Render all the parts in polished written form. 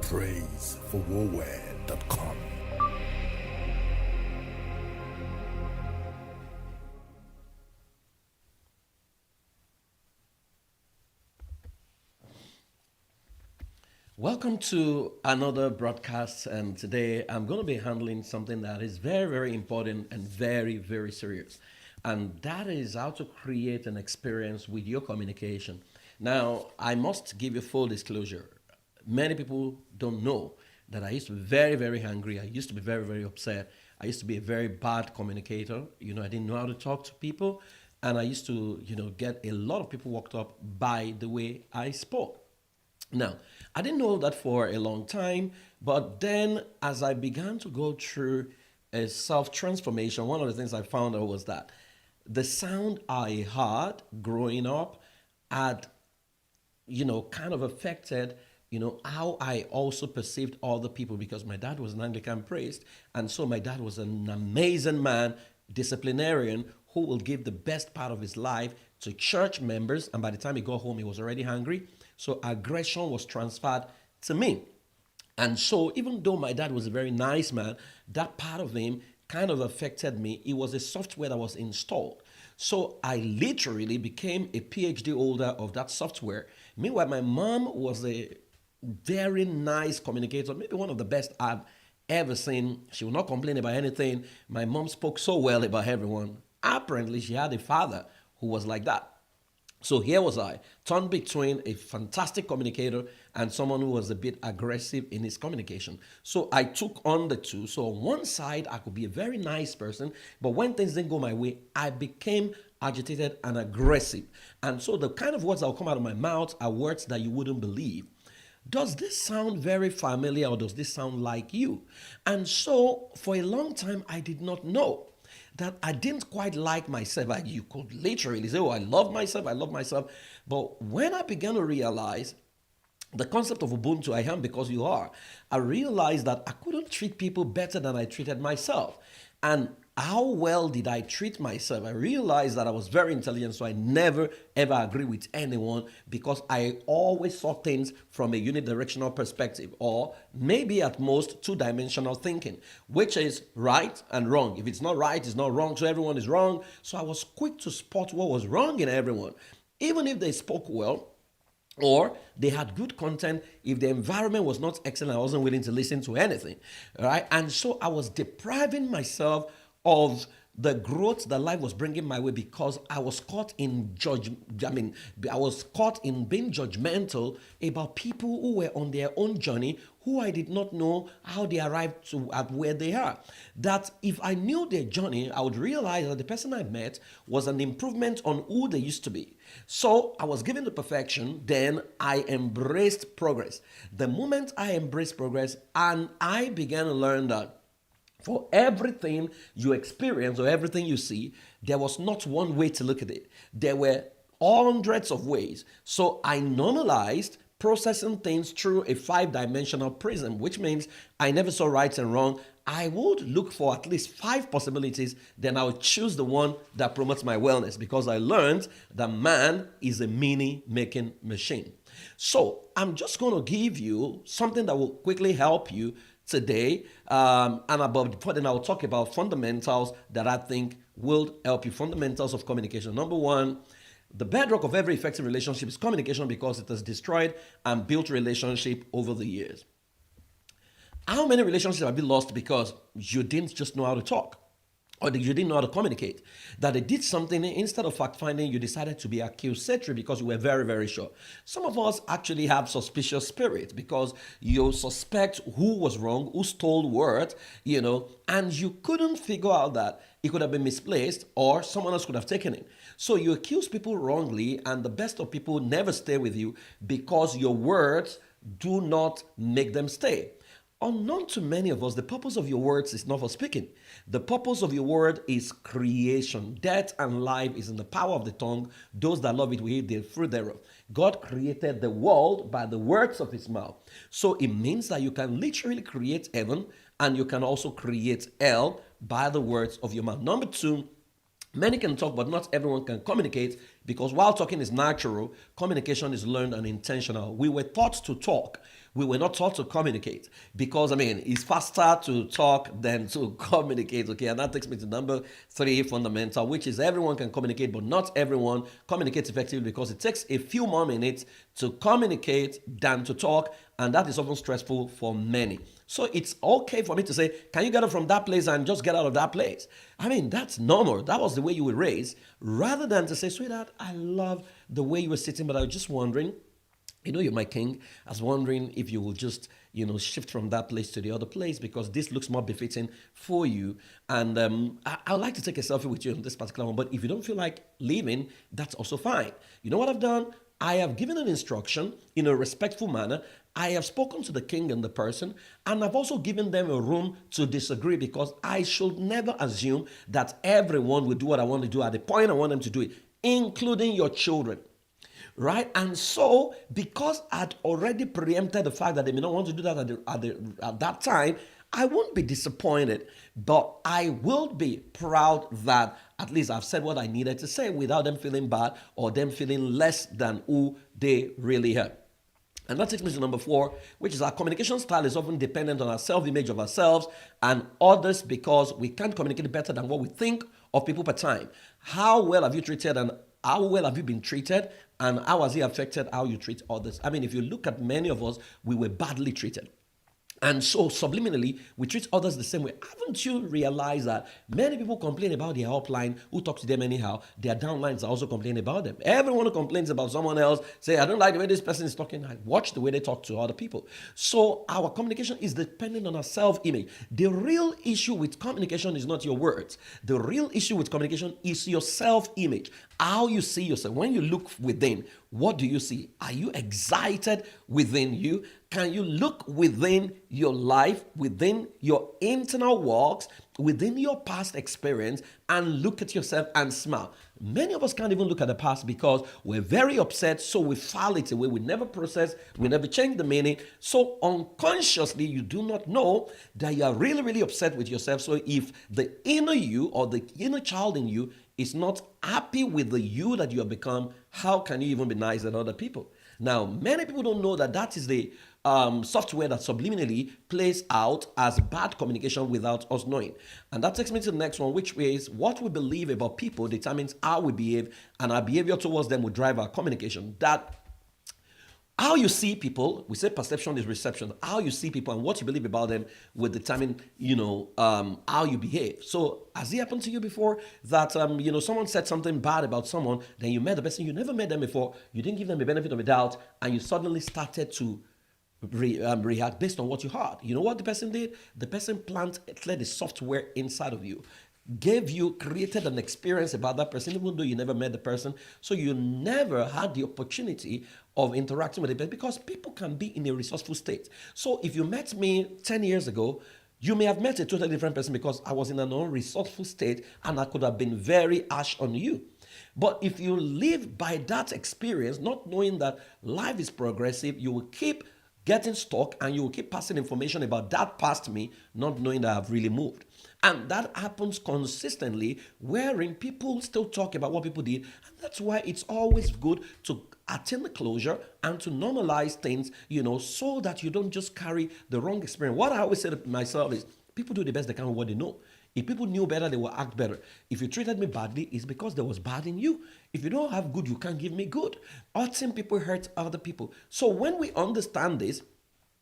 Praise for warware.com. Welcome to another broadcast, and today I'm going to be handling something that is very, very important and very, very serious. And that is how to create an experience with your communication. Now, I must give you full disclosure. Many people don't know that I used to be very, very angry. I used to be very, very upset. I used to be a very bad communicator. I didn't know how to talk to people. And I used to, get a lot of people worked up by the way I spoke. Now, I didn't know that for a long time, but then as I began to go through a self transformation, one of the things I found out was that the sound I had growing up had, kind of affected, how I also perceived other people because my dad was an Anglican priest. And so my dad was an amazing man, disciplinarian, who will give the best part of his life to church members. And by the time he got home, he was already hungry. So aggression was transferred to me. And so even though my dad was a very nice man, that part of him kind of affected me. It was a software that was installed. So I literally became a PhD holder of that software. Meanwhile, my mom was a very nice communicator, maybe one of the best I've ever seen. She would not complain about anything. My mom spoke so well about everyone. Apparently, she had a father who was like that. So here was I, torn between a fantastic communicator and someone who was a bit aggressive in his communication. So I took on the two. So on one side, I could be a very nice person, but when things didn't go my way, I became agitated and aggressive. And so the kind of words that will come out of my mouth are words that you wouldn't believe. Does this sound very familiar or does this sound like you? And so for a long time, I did not know that I didn't quite like myself. You could literally say, oh, I love myself, I love myself. But when I began to realize the concept of Ubuntu, I am because you are, I realized that I couldn't treat people better than I treated myself. And how well did I treat myself? I realized that I was very intelligent, so I never ever agree with anyone because I always saw things from a unidirectional perspective, or maybe at most two-dimensional thinking, which is right and wrong. If it's not right, it's not wrong, so everyone is wrong. So I was quick to spot what was wrong in everyone. Even if they spoke well, or they had good content, if the environment was not excellent, I wasn't willing to listen to anything. Right? And so I was depriving myself of the growth that life was bringing my way because I was caught in I was caught in being judgmental about people who were on their own journey, who I did not know how they arrived to at where they are. That if I knew their journey, I would realize that the person I met was an improvement on who they used to be. So I was given the perfection, then I embraced progress. The moment I embraced progress, and I began to learn that for everything you experience or everything you see, there was not one way to look at it. There were hundreds of ways. So I normalized processing things through a five-dimensional prism, which means I never saw right and wrong. I would look for at least five possibilities, then I would choose the one that promotes my wellness because I learned that man is a meaning-making machine. So I'm just going to give you something that will quickly help you today, and before then I'll talk about fundamentals that I think will help you. Fundamentals of communication. Number one, the bedrock of every effective relationship is communication because it has destroyed and built relationship over the years. How many relationships have been lost because you didn't just know how to talk? Or that you didn't know how to communicate, that they did something, instead of fact-finding, you decided to be accusatory because you were very, very sure. Some of us actually have suspicious spirit because you suspect who was wrong, who stole words, and you couldn't figure out that it could have been misplaced or someone else could have taken it. So you accuse people wrongly, and the best of people never stay with you because your words do not make them stay. Unknown to many of us, the purpose of your words is not for speaking. The purpose of your word is creation. Death and life is in the power of the tongue. Those that love it will eat the fruit thereof. God created the world by the words of his mouth. So it means that you can literally create heaven and you can also create hell by the words of your mouth. Number two, many can talk, but not everyone can communicate Because while talking is natural, communication is learned and intentional. We were taught to talk. We were not taught to communicate because, I mean, it's faster to talk than to communicate, okay? And that takes me to number 3, fundamental, which is everyone can communicate, but not everyone communicates effectively because it takes a few more minutes to communicate than to talk, and that is often stressful for many. So it's okay for me to say, can you get up from that place and just get out of that place? I mean, that's normal. That was the way you were raised, rather than to say, sweetheart, I love the way you were sitting, but I was just wondering, you're my king. I was wondering if you will just, shift from that place to the other place because this looks more befitting for you. And I'd like to take a selfie with you on this particular one. But if you don't feel like leaving, that's also fine. You know what I've done? I have given an instruction in a respectful manner. I have spoken to the king and the person, and I've also given them a room to disagree because I should never assume that everyone will do what I want to do at the point I want them to do it, including your children. Right? And so, because I'd already preempted the fact that they may not want to do that at that time, I won't be disappointed, but I will be proud that at least I've said what I needed to say without them feeling bad or them feeling less than who they really are. And that takes me to number 4, which is our communication style is often dependent on our self-image of ourselves and others because we can't communicate better than what we think of people per time. How well have you treated and how well have you been treated and how has it affected how you treat others? I mean, if you look at many of us, we were badly treated. And so subliminally, we treat others the same way. Haven't you realized that many people complain about their upline who talk to them anyhow? Their downlines are also complaining about them. Everyone who complains about someone else, say, I don't like the way this person is talking. I watch the way they talk to other people. So our communication is dependent on our self-image. The real issue with communication is not your words. The real issue with communication is your self-image. How you see yourself. When you look within, what do you see? Are you excited within you? Can you look within your life, within your internal walks, within your past experience and look at yourself and smile? Many of us can't even look at the past because we're very upset, so we file it away. We never process, we never change the meaning. So unconsciously, you do not know that you are really, really upset with yourself. So if the inner you or the inner child in you is not happy with the you that you have become, how can you even be nice at other people? Now, many people don't know that that is the software that subliminally plays out as bad communication without us knowing. And that takes me to the next one, which is what we believe about people determines how we behave, and our behavior towards them will drive our communication. That how you see people, we say perception is reception. How you see people and what you believe about them will determine, how you behave. So has it happened to you before that, someone said something bad about someone, then you met the person, you never met them before, you didn't give them the benefit of the doubt, and you suddenly started to react based on what you heard. You know what the person did? The person planted the software inside of you, created an experience about that person, even though you never met the person. So you never had the opportunity of interacting with the person because people can be in a resourceful state. So if you met me 10 years ago, you may have met a totally different person because I was in an unresourceful state and I could have been very harsh on you. But if you live by that experience, not knowing that life is progressive, you will keep getting stuck and you will keep passing information about that past me, not knowing that I've really moved. And that happens consistently, wherein people still talk about what people did. And that's why it's always good to attain the closure and to normalize things, so that you don't just carry the wrong experience. What I always say to myself is, people do the best they can with what they know. If people knew better, they will act better. If you treated me badly, it's because there was bad in you. If you don't have good, you can't give me good. Hurting people hurt other people. So when we understand this,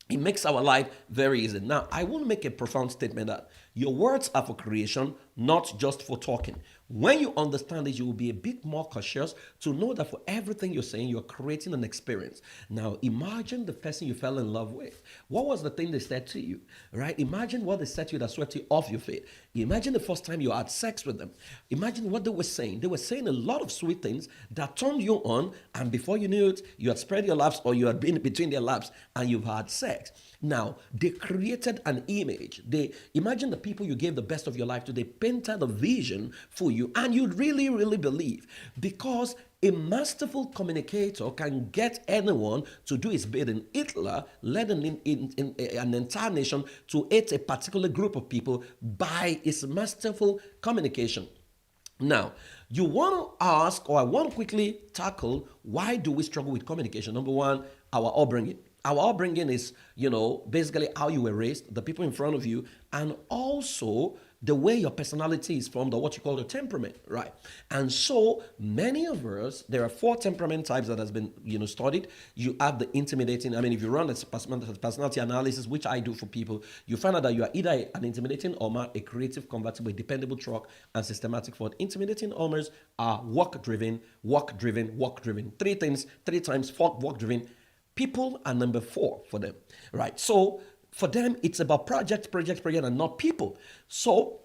it makes our life very easy. Now, I want to make a profound statement that your words are for creation, not just for talking. When you understand this, you will be a bit more cautious to know that for everything you're saying, you're creating an experience. Now, imagine the person you fell in love with. What was the thing they said to you, right? Imagine what they said to you that swept you off your feet. Imagine the first time you had sex with them. Imagine what they were saying. They were saying a lot of sweet things that turned you on, and before you knew it, you had spread your laps or you had been between their laps and you've had sex. Now, they created an image. They imagine the people you gave the best of your life to. They painted a vision for you, and you really, really believe, because a masterful communicator can get anyone to do his bidding. Hitler led an entire nation to hate a particular group of people by his masterful communication. Now, You want to ask, or I want to quickly tackle, why do we struggle with communication? Number one, our upbringing. Our upbringing is, basically how you were raised, the people in front of you, and also the way your personality is formed, or what you call the temperament, right? And so many of us, there are four temperament types that has been, studied. You have the intimidating. I mean, if you run a personality analysis, which I do for people, you find out that you are either an intimidating Homer, a creative, convertible, dependable truck, and systematic forward. Intimidating Homers are work driven, work driven, work driven. Three times, work driven. People are number four for them, right? So for them, it's about project, and not people. So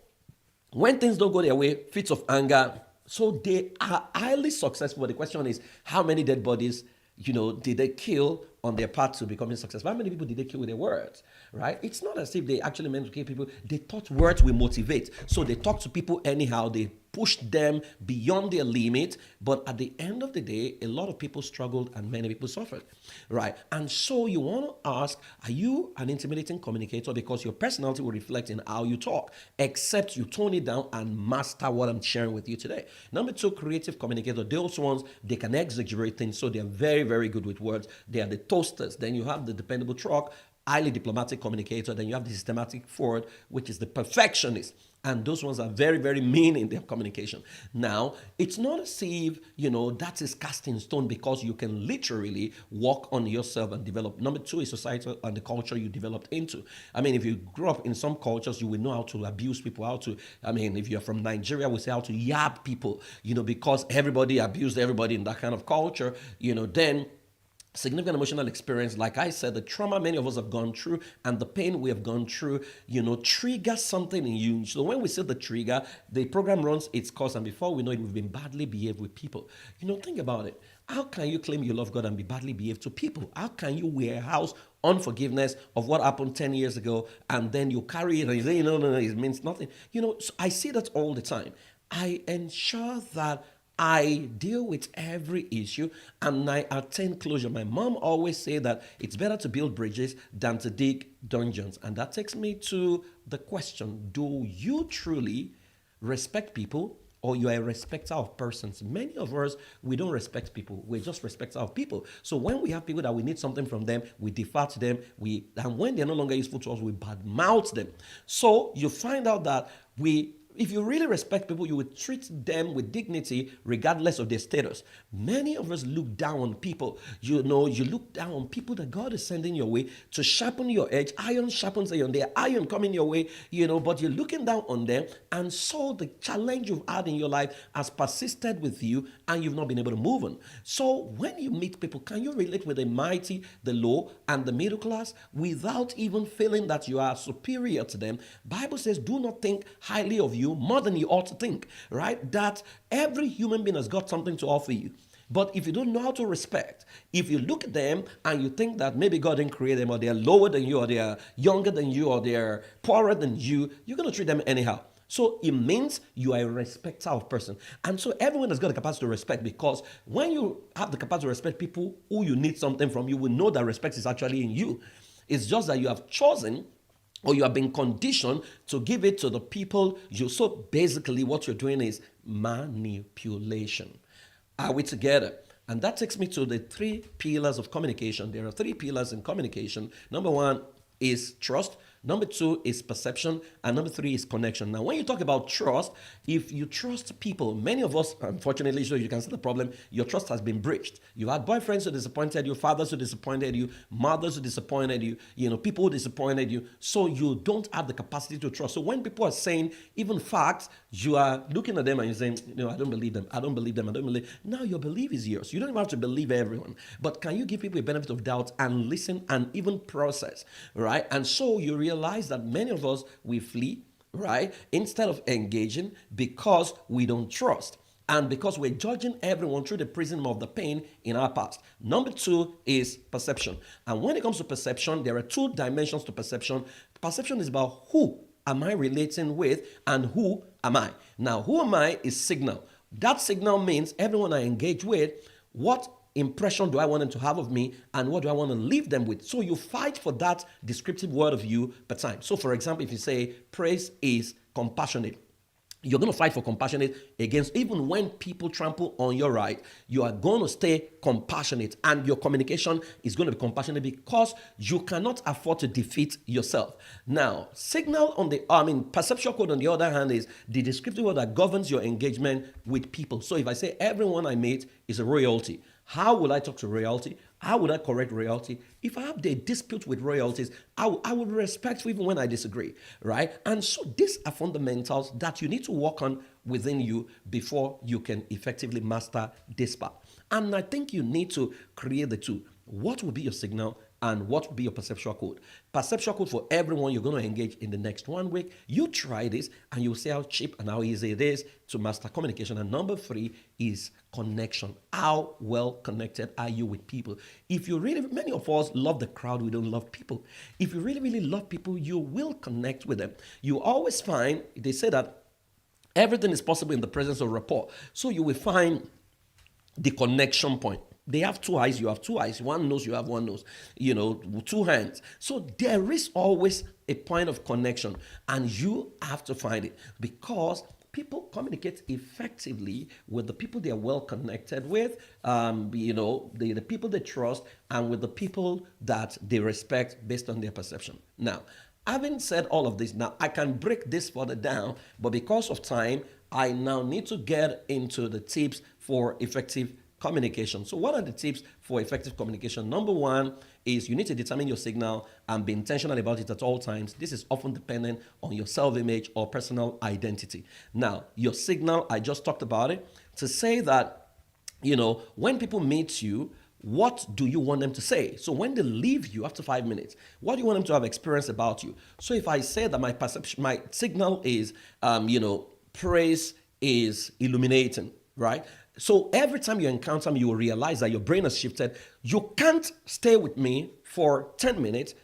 when things don't go their way, fits of anger, so they are highly successful. The question is, how many dead bodies, did they kill on their path to becoming successful? How many people did they kill with their words, right? It's not as if they actually meant to kill people. They thought words will motivate. So they talk to people anyhow. They pushed them beyond their limit. But at the end of the day, a lot of people struggled and many people suffered, right? And so you want to ask, are you an intimidating communicator? Because your personality will reflect in how you talk, except you tone it down and master what I'm sharing with you today. Number two, creative communicator. Those ones, they can exaggerate things. So they're very, very good with words. They are the toasters. Then you have the dependable truck, highly diplomatic communicator. Then you have the systematic forward, which is the perfectionist. And those ones are very, very mean in their communication. Now, it's not as if, that is cast in stone, because you can literally work on yourself and develop. Number two is society and the culture you developed into. I mean, if you grew up in some cultures, you will know how to abuse people, if you're from Nigeria, we say how to yab people, because everybody abused everybody in that kind of culture, then significant emotional experience, like I said, the trauma many of us have gone through and the pain we have gone through, triggers something in you. So when we see the trigger, the program runs its course, and before we know it, we've been badly behaved with people. Think about it. How can you claim you love God and be badly behaved to people? How can you warehouse unforgiveness of what happened 10 years ago, and then you carry it and you say, no, it means nothing? So I see that all the time. I ensure that I deal with every issue and I attain closure. My mom always said that it's better to build bridges than to dig dungeons. And that takes me to the question, do you truly respect people, or you are a respecter of persons? Many of us, we don't respect people. We're just respecter of people. So when we have people that we need something from them, we defer to them. And when they're no longer useful to us, we badmouth them. So you find out that if you really respect people, you will treat them with dignity regardless of their status. Many of us look down on people. You look down on people that God is sending your way to sharpen your edge. Iron sharpens iron. Their iron coming your way, but you're looking down on them. And so the challenge you've had in your life has persisted with you and you've not been able to move on. So when you meet people, can you relate with the mighty, the low, and the middle class without even feeling that you are superior to them? Bible says, do not think highly of you more than you ought to think, right? That every human being has got something to offer you. But if you don't know how to respect, if you look at them and you think that maybe God didn't create them, or they're lower than you, or they're younger than you, or they're poorer than you, you're going to treat them anyhow. So it means you are a respecter of person. And so everyone has got the capacity to respect, because when you have the capacity to respect people who you need something from, you will know that respect is actually in you. It's just that you have chosen, or you have been conditioned to give it to the people you. So basically what you're doing is manipulation. Are we together? And that takes me to the three pillars of communication. There are three pillars in communication. Number one is trust. Number two is perception. And number three is connection. Now, when you talk about trust, if you trust people, many of us, unfortunately, so you can see the problem, your trust has been breached. You had boyfriends who disappointed you, fathers who disappointed you, mothers who disappointed you, people who disappointed you. So you don't have the capacity to trust. So when people are saying even facts, you are looking at them and you're saying, I don't believe them. I don't believe them. I don't believe. Now your belief is yours. You don't even have to believe everyone. But can you give people a benefit of doubt and listen and even process, right? And so you realize that many of us, we flee, right, instead of engaging, because we don't trust. And because we're judging everyone through the prism of the pain in our past. Number two is perception. And when it comes to perception, there are two dimensions to perception. Perception is about who am I relating with and who am I. Now, who am I is signal. That signal means everyone I engage with, what impression do I want them to have of me, and what do I want to leave them with? So you fight for that descriptive word of you per time. So for example, if you say praise is compassionate, You're going to fight for compassionate against, even when people trample on your right, you are going to stay compassionate, and your communication is going to be compassionate because you cannot afford to defeat yourself. Now, signal on the, perceptual code on the other hand is the descriptive word that governs your engagement with people. So if I say everyone I meet is a royalty, how will I talk to royalty? How would I correct royalty? If I have a dispute with royalties, I would respect even when I disagree, right? And so these are fundamentals that you need to work on within you before you can effectively master this part. And I think you need to create the two. What will be your signal and what will be your perceptual code? Perceptual code for everyone you're going to engage in the next 1 week. You try this and you'll see how cheap and how easy it is to master communication. And number 3 is connection. How well connected are you with people? If you really, many of us love the crowd, we don't love people. If you really, really love people, you will connect with them. You always find, they say that everything is possible in the presence of rapport. So you will find the connection point. They have 2 eyes, you have 2 eyes. One nose, you have one nose. 2 hands. So there is always a point of connection, and you have to find it, because people communicate effectively with the people they are well connected with, the people they trust, and with the people that they respect based on their perception. Now, having said all of this, now I can break this further down, but because of time, I now need to get into the tips for effective communication. So what are the tips for effective communication? Number 1 is you need to determine your signal and be intentional about it at all times. This is often dependent on your self-image or personal identity. Now, your signal, I just talked about it, to say that, when people meet you, what do you want them to say? So when they leave you after 5 minutes, what do you want them to have experienced about you? So if I say that my perception, my signal is, praise is illuminating, right? So every time you encounter me, you will realize that your brain has shifted. You can't stay with me for 10 minutes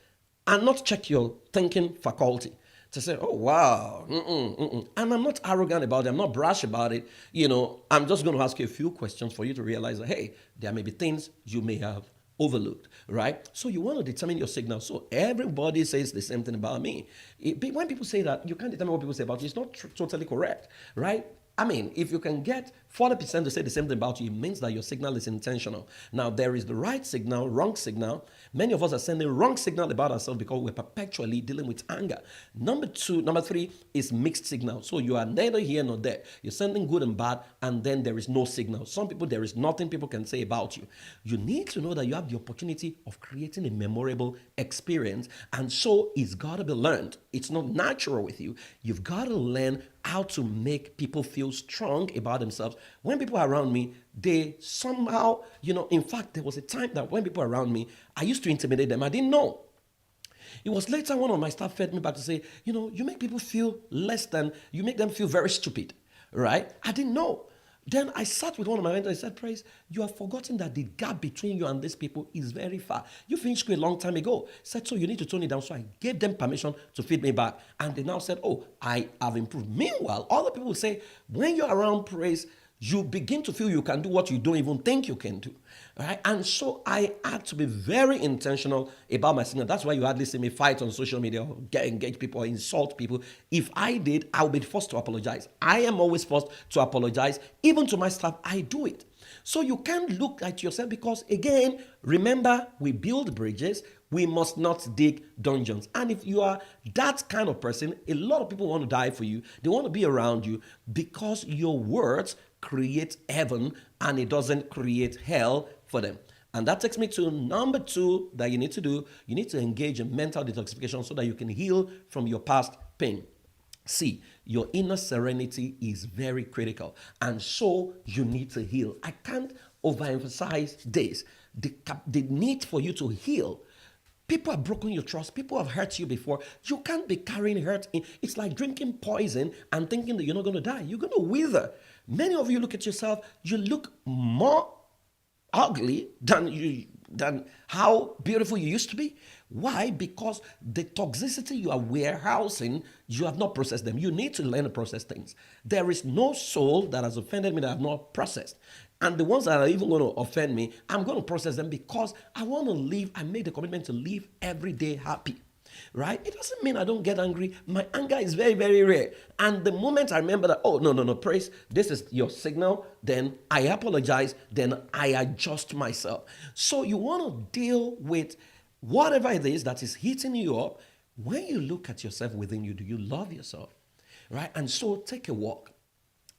and not check your thinking faculty to say, oh, wow. And I'm not arrogant about it. I'm not brash about it. I'm just going to ask you a few questions for you to realize that, hey, there may be things you may have overlooked, right? So you want to determine your signal. So everybody says the same thing about me. When people say that, you can't determine what people say about you, it's not totally correct, right? If you can get 40% to say the same thing about you, it means that your signal is intentional. Now, there is the right signal, wrong signal. Many of us are sending wrong signal about ourselves because we're perpetually dealing with anger. Number 3 is mixed signal. So you are neither here nor there. You're sending good and bad, and then there is no signal. Some people, there is nothing people can say about you. You need to know that you have the opportunity of creating a memorable experience, and so it's got to be learned. It's not natural with you. You've got to learn how to make people feel strong about themselves. When people are around me, they somehow, in fact, there was a time that when people are around me, I used to intimidate them. I didn't know. It was later one of my staff fed me back to say, you make people feel less than, you make them feel very stupid, right? I didn't know. Then I sat with one of my mentors and said, Praise, you have forgotten that the gap between you and these people is very far. You finished school a long time ago. Said, so you need to tone it down. So I gave them permission to feed me back. And they now said, oh, I have improved. Meanwhile, other people say, when you're around Praise, you begin to feel you can do what you don't even think you can do. Right? And so I had to be very intentional about my signal. That's why you hardly see me fight on social media or engage people or insult people. If I did, I would be forced to apologize. I am always forced to apologize. Even to my staff, I do it. So you can't look at yourself because, again, remember, we build bridges. We must not dig dungeons. And if you are that kind of person, a lot of people want to die for you. They want to be around you because your words create heaven and it doesn't create hell for them. And that takes me to number 2 that you need to do. You need to engage in mental detoxification so that you can heal from your past pain. See, your inner serenity is very critical, and so you need to heal. I can't overemphasize this. The need for you to heal. People have broken your trust. People have hurt you before. You can't be carrying hurt. It's like drinking poison and thinking that you're not going to die. You're going to wither. Many of you look at yourself, you look more ugly than how beautiful you used to be. Why? Because the toxicity you are warehousing, you have not processed them. You need to learn to process things. There is no soul that has offended me that I have not processed. And the ones that are even going to offend me, I'm going to process them because I want to live. I made a commitment to live every day happy. right? It doesn't mean I don't get angry. My anger is very, very rare. And the moment I remember that, oh, no, no, no, praise, this is your signal, then I apologize, then I adjust myself. So you want to deal with whatever it is that is hitting you up. When you look at yourself within you, do you love yourself? Right? And so take a walk.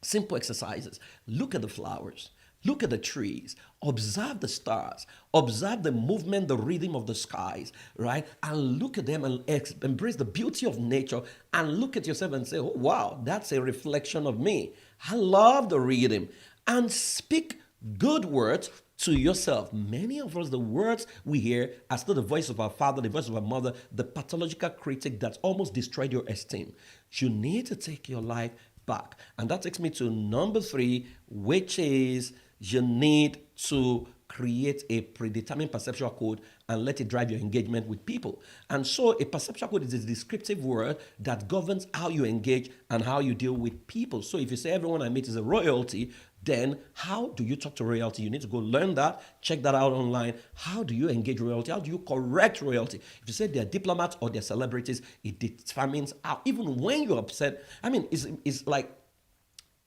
Simple exercises. Look at the flowers. Look at the trees. Observe the stars. Observe the movement, the rhythm of the skies, right? And look at them and embrace the beauty of nature and look at yourself and say, oh, wow, that's a reflection of me. I love the rhythm. And speak good words to yourself. Many of us, the words we hear are still the voice of our father, the voice of our mother, the pathological critic that almost destroyed your esteem. You need to take your life back. And that takes me to number 3, which is you need to create a predetermined perceptual code and let it drive your engagement with people. And so a perceptual code is a descriptive word that governs how you engage and how you deal with people. So if you say everyone I meet is a royalty, then how do you talk to royalty? You need to go learn that, check that out online. How do you engage royalty? How do you correct royalty? If you say they're diplomats or they're celebrities, it determines how, even when you're upset, I mean, it's like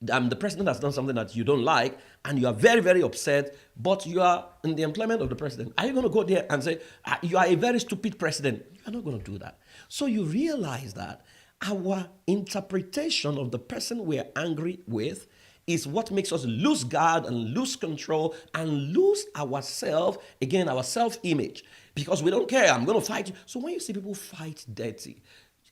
the president has done something that you don't like and you are very, very upset, but you are in the employment of the president. Are you going to go there and say, you are a very stupid president? You are not going to do that. So you realize that our interpretation of the person we are angry with is what makes us lose guard and lose control and lose ourselves, again, our self-image, because we don't care. I'm going to fight you. So when you see people fight dirty,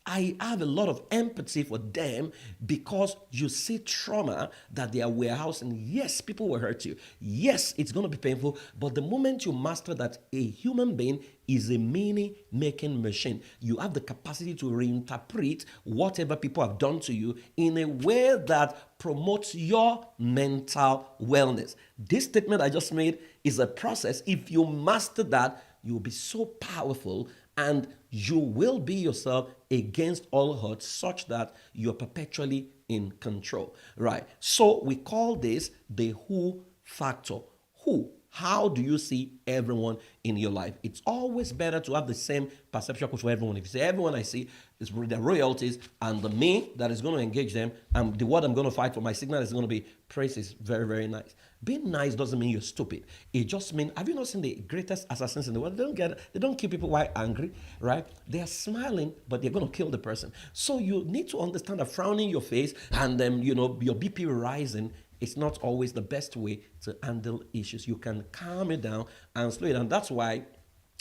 I have a lot of empathy for them because you see trauma that they are warehousing. Yes, people will hurt you. Yes, it's going to be painful. But the moment you master that a human being is a meaning-making machine, you have the capacity to reinterpret whatever people have done to you in a way that promotes your mental wellness. This statement I just made is a process. If you master that, you'll be so powerful and you will be yourself against all odds such that you're perpetually in control, right? So we call this the who factor. Who? How do you see everyone in your life? It's always better to have the same perception for everyone. If you say everyone I see is the royalties and the me that is going to engage them and the word I'm going to fight for, my signal is going to be praise is very, very nice. Being nice doesn't mean you're stupid. It just means, have you not seen the greatest assassins in the world? They don't kill people while angry, right? They are smiling, but they're going to kill the person. So you need to understand that frowning your face and your BP rising, it's not always the best way to handle issues. You can calm it down and slow it down. That's why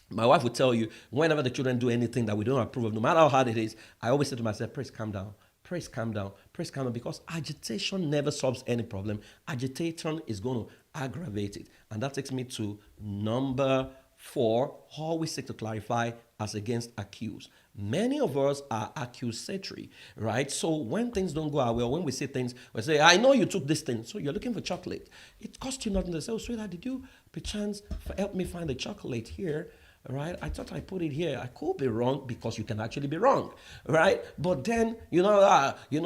my wife would tell you, whenever the children do anything that we don't approve of, no matter how hard it is, I always say to myself, praise, calm down. Praise, calm down. Praise, calm down. Because agitation never solves any problem. Agitation is going to aggravate it. And that takes me to number 4, always seek to clarify as against accuse. Many of us are accusatory, right? So when things don't go our way, or when we say things, we say, I know you took this thing, so you're looking for chocolate. It costs you nothing to say, oh, sweetheart, did you, perchance, help me find the chocolate here? Right? I thought I put it here. I could be wrong because you can actually be wrong, right? But then,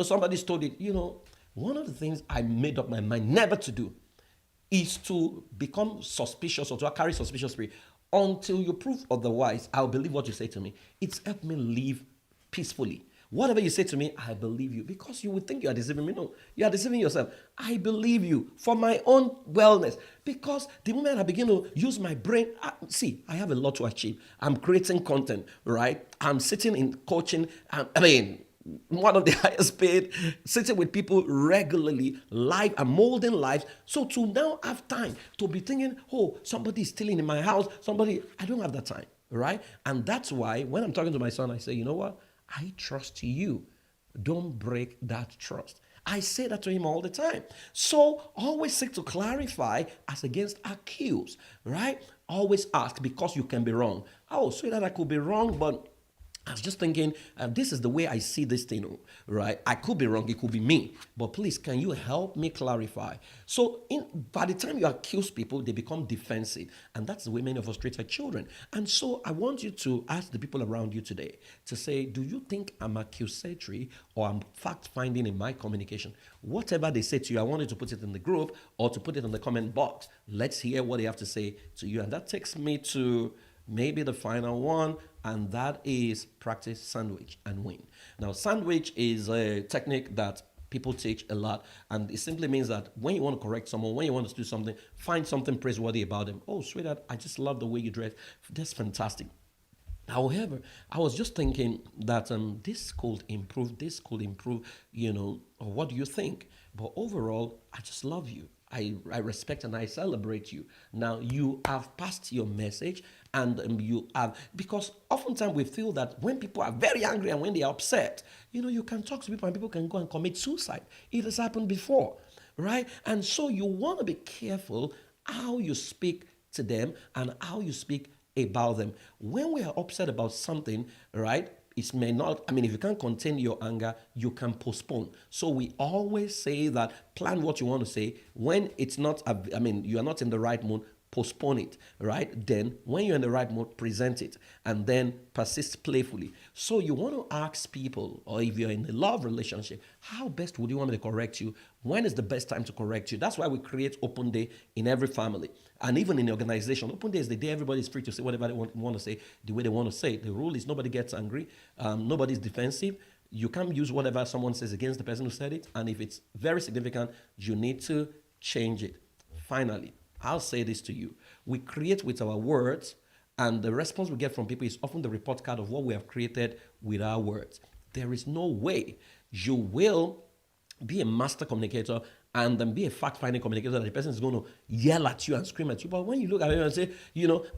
somebody stole it. One of the things I made up my mind never to do is to become suspicious or to carry suspicious spirit. Until you prove otherwise, I'll believe what you say to me. It's helped me live peacefully. Whatever you say to me, I believe you. Because you would think you are deceiving me. No, you are deceiving yourself. I believe you for my own wellness. Because the moment I begin to use my brain, I have a lot to achieve. I'm creating content, right? I'm sitting in coaching. One of the highest paid, sitting with people regularly, live and molding lives. So to now have time to be thinking, oh, somebody is stealing in my house, I don't have that time, right? And that's why when I'm talking to my son, I say, you know what? I trust you. Don't break that trust. I say that to him all the time. So always seek to clarify as against accuse, right? Always ask because you can be wrong. Oh, sweetheart, I could be wrong, but I was just thinking, this is the way I see this thing, right? I could be wrong. It could be me. But please, can you help me clarify? So by the time you accuse people, they become defensive. And that's the way many of us treat our children. And so I want you to ask the people around you today to say, do you think I'm accusatory or I'm fact-finding in my communication? Whatever they say to you, I want you to put it in the group or to put it in the comment box. Let's hear what they have to say to you. And that takes me to maybe the final one, and that is practice sandwich and win. Now, sandwich is a technique that people teach a lot, and it simply means that when you want to correct someone, when you want to do something, find something praiseworthy about them. Oh, sweetheart, I just love the way you dress. That's fantastic. However, I was just thinking that this could improve, or what do you think? But overall, I just love you. I respect and I celebrate you. Now, you have passed your message, and you have, because oftentimes we feel that when people are very angry and when they are upset, you can talk to people and people can go and commit suicide. It has happened before, right? And so you want to be careful how you speak to them and how you speak about them. When we are upset about something, right? It may not, if you can't contain your anger, you can postpone. So we always say that plan what you want to say. When it's not, you are not in the right mood, postpone it, right? Then when you're in the right mood, present it and then persist playfully. So you want to ask people, or if you're in a love relationship, how best would you want me to correct you? When is the best time to correct you? That's why we create open day in every family. And even in the organization, open day is the day everybody is free to say whatever they want to say, the way they want to say it. The rule is nobody gets angry, nobody's defensive. You can't use whatever someone says against the person who said it. And if it's very significant, you need to change it. Finally, I'll say this to you. We create with our words, and the response we get from people is often the report card of what we have created with our words. There is no way you will be a master communicator and then be a fact-finding communicator that the person is going to yell at you and scream at you. But when you look at it and say,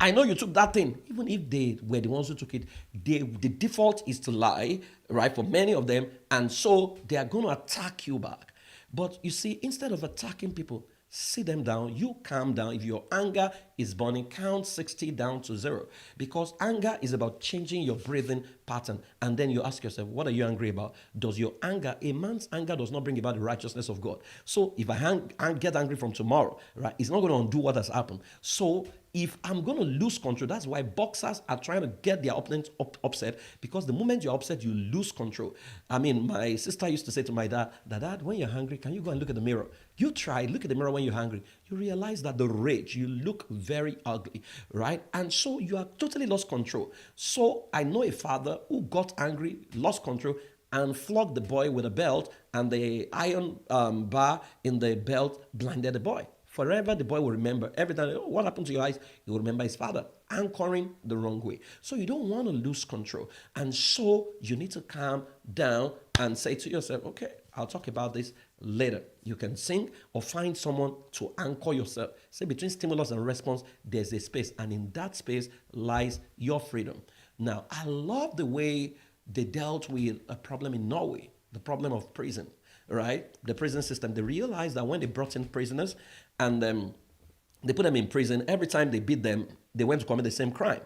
I know you took that thing, even if they were the ones who took it, the default is to lie, right, for many of them, and so they are going to attack you back. But you see, instead of attacking people, sit them down, you calm down. If your anger is burning, count 60 down to 0. Because anger is about changing your breathing pattern. And then you ask yourself, what are you angry about? Does your anger, a man's anger does not bring about the righteousness of God. So if I get angry from tomorrow, right, it's not going to undo what has happened. So if I'm going to lose control, that's why boxers are trying to get their opponents upset, because the moment you're upset, you lose control. My sister used to say to my dad, Dad, when you're hungry, can you go and look at the mirror? You try, look at the mirror when you're hungry. You realize that the rage, you look very ugly, right? And so you are totally lost control. So I know a father who got angry, lost control, and flogged the boy with a belt, and the iron bar in the belt blinded the boy. Forever, the boy will remember. Every time, what happened to your eyes? He will remember his father anchoring the wrong way. So you don't want to lose control. And so you need to calm down and say to yourself, okay, I'll talk about this later. You can sing or find someone to anchor yourself. Say between stimulus and response, there's a space. And in that space lies your freedom. Now, I love the way they dealt with a problem in Norway, the problem of prison. Right? The prison system. They realized that when they brought in prisoners and they put them in prison, every time they beat them, they went to commit the same crime.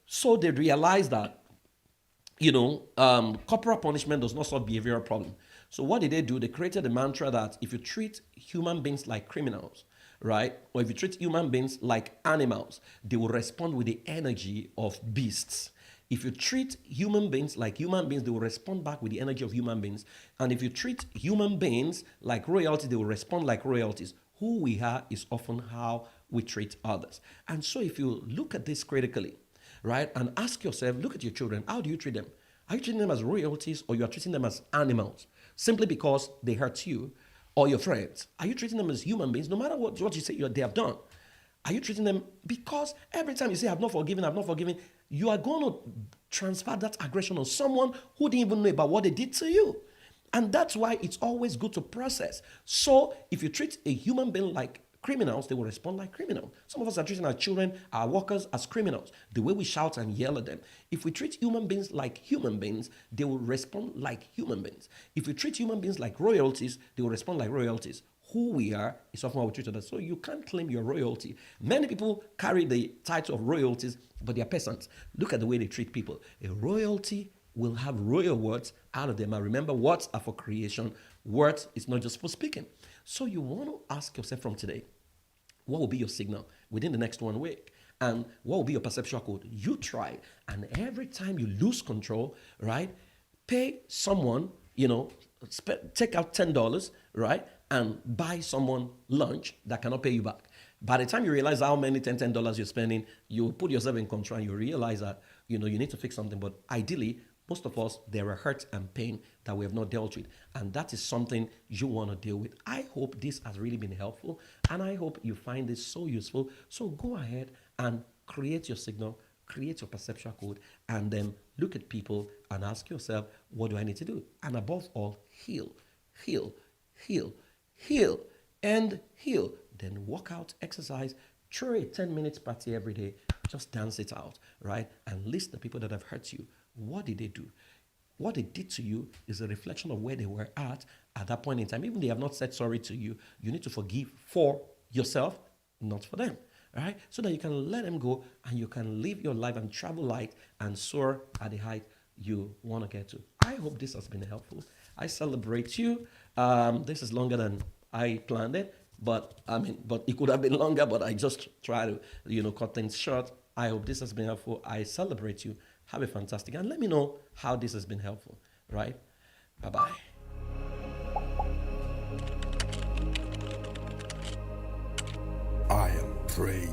So they realized that, corporal punishment does not solve behavioral problem. So what did they do? They created a mantra that if you treat human beings like criminals, right, or if you treat human beings like animals, they will respond with the energy of beasts. If you treat human beings like human beings, they will respond back with the energy of human beings. And if you treat human beings like royalty, they will respond like royalties. Who we are is often how we treat others. And so if you look at this critically, right, and ask yourself, look at your children, how do you treat them? Are you treating them as royalties, or you are treating them as animals simply because they hurt you or your friends? Are you treating them as human beings, no matter what you say they have done? Are you treating them, because every time you say, I've not forgiven, you are going to transfer that aggression on someone who didn't even know about what they did to you. And that's why it's always good to process. So if you treat a human being like criminals, they will respond like criminals. Some of us are treating our children, our workers as criminals. The way we shout and yell at them. If we treat human beings like human beings, they will respond like human beings. If we treat human beings like royalties, they will respond like royalties. Who we are is often how we treat others. So you can't claim your royalty. Many people carry the title of royalties, but they are peasants. Look at the way they treat people. A royalty will have royal words out of them. And remember, words are for creation. Words is not just for speaking. So you want to ask yourself from today, what will be your signal within the next 1 week? And what will be your perceptual code? You try. And every time you lose control, right, pay someone, take out $10, right, and buy someone lunch that cannot pay you back. By the time you realize how many $10 you're spending, you put yourself in control and you realize that you need to fix something, but ideally, most of us, there are hurt and pain that we have not dealt with. And that is something you want to deal with. I hope this has really been helpful. And I hope you find this so useful. So go ahead and create your signal, create your perceptual code, and then look at people and ask yourself, what do I need to do? And above all, heal, heal, heal, heal, and heal. Then work out, exercise, throw a 10 minutes party every day. Just dance it out, right? And list the people that have hurt you. What did they do? What they did to you is a reflection of where they were at that point in time. Even if they have not said sorry to you, you need to forgive for yourself, not for them, right? So that you can let them go and you can live your life and travel light and soar at the height you want to get to. I hope this has been helpful. I celebrate you. This is longer than I planned it, but it could have been longer, but I just try to, cut things short. I hope this has been helpful. I celebrate you. Have a fantastic, and let me know how this has been helpful, right? Bye-bye. I am praying.